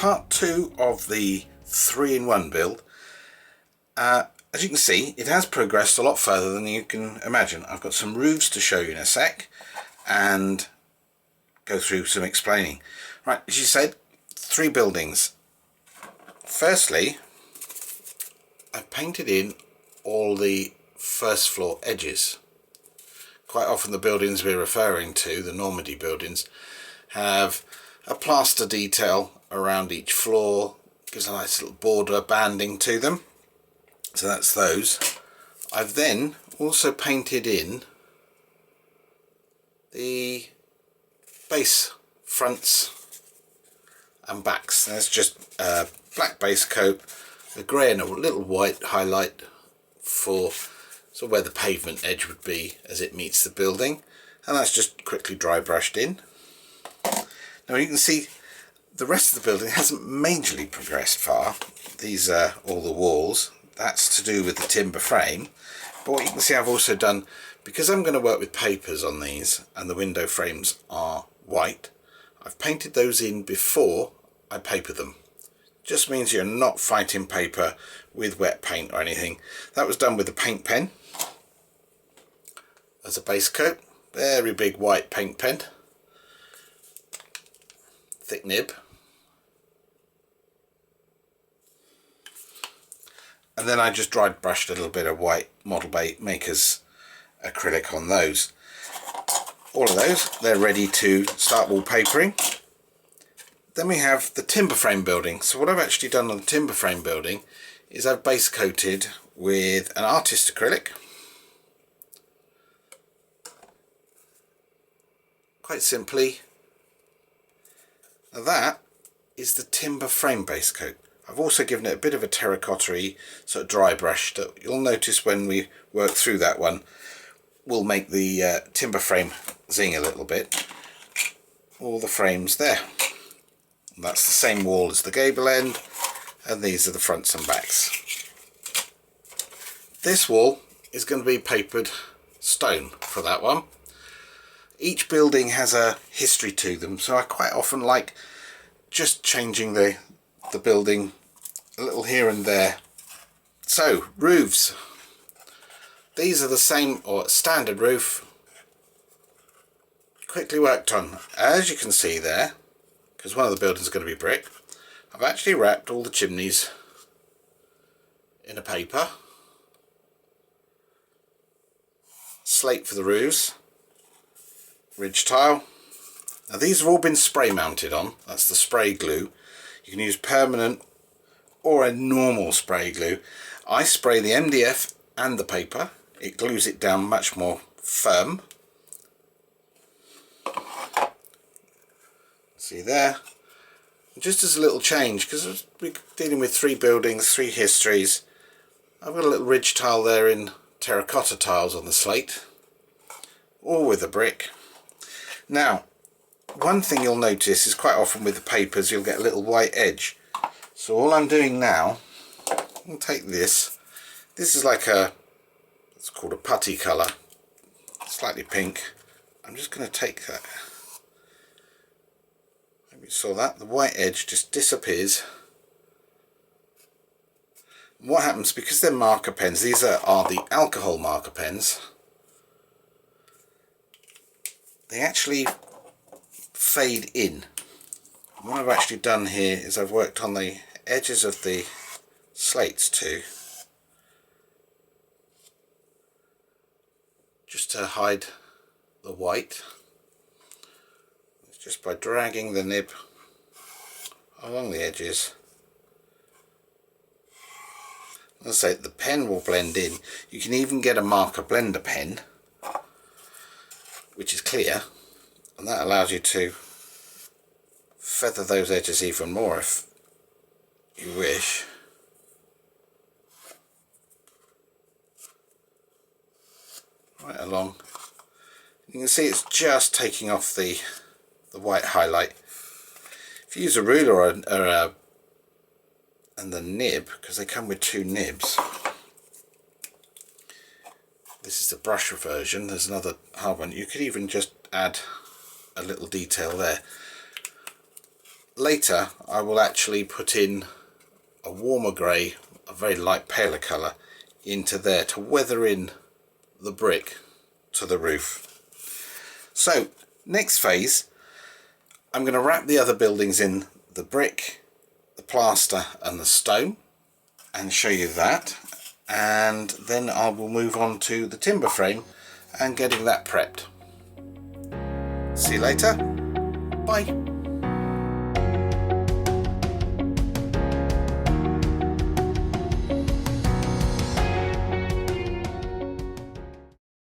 part 2 of the 3-in-1 build. As you can see, it has progressed a lot further than you can imagine. I've got some roofs to show you in a sec and go through some explaining. Right, as you said, 3 buildings. Firstly, I've painted in all the first floor edges. Quite often the buildings we're referring to, the Normandy buildings, have a plaster detail around each floor, gives a nice little border banding to them. So that's those. I've then also painted in the base fronts and backs. There's just a black base coat, a grey and a little white highlight for so where the pavement edge would be as it meets the building, and that's just quickly dry brushed in. Now you can see the rest of the building hasn't majorly progressed far. These are all the walls. That's to do with the timber frame. But what you can see I've also done, because I'm going to work with papers on these and the window frames are white, I've painted those in before I paper them. Just means you're not fighting paper with wet paint or anything. That was done with a paint pen as a base coat. Very big white paint pen. Thick nib. And then I just dry brushed a little bit of white Model Maker's acrylic on those. All of those, they're ready to start wallpapering. Then we have the timber frame building. So what I've actually done on the timber frame building is I've base coated with an artist acrylic. Quite simply. Now that is the timber frame base coat. I've also given it a bit of a terracotta-y sort of dry brush that you'll notice when we work through that one will make the timber frame zing a little bit. All the frames there. And that's the same wall as the gable end, and these are the fronts and backs. This wall is going to be papered stone for that one. Each building has a history to them, so I quite often like just changing the building a little here and there. So, roofs. These are the same, or standard roof. Quickly worked on. As you can see there, because one of the buildings is going to be brick, I've actually wrapped all the chimneys in a paper. Slate for the roofs. Ridge tile. Now these have all been spray mounted on. That's the spray glue. You can use permanent or a normal spray glue. I spray the MDF and the paper. It glues it down much more firm. See there. Just as a little change, because we're dealing with 3 buildings, 3 histories, I've got a little ridge tile there in terracotta tiles on the slate, or with a brick. Now, one thing you'll notice is quite often with the papers you'll get a little white edge. So all I'm doing now, I'll take this. This is like it's called a putty colour, slightly pink. I'm just going to take that. Maybe you saw that. The white edge just disappears. And what happens, because they're marker pens, these are the alcohol marker pens, they actually fade in. And what I've actually done here is I've worked on the edges of the slates too, just to hide the white. It's just by dragging the nib along the edges. As I say, the pen will blend in. You can even get a marker blender pen, which is clear, and that allows you to feather those edges even more if you wish. Right along. You can see it's just taking off the white highlight. If you use a ruler and the nib, because they come with 2 nibs. This is the brush version. There's another hard one. You could even just add a little detail there. later I will actually put in a warmer grey, a very light paler colour into there to weather in the brick to the roof. So next phase, I'm going to wrap the other buildings in the brick, the plaster and the stone and show you that, and then I will move on to the timber frame and getting that prepped. See you later. Bye.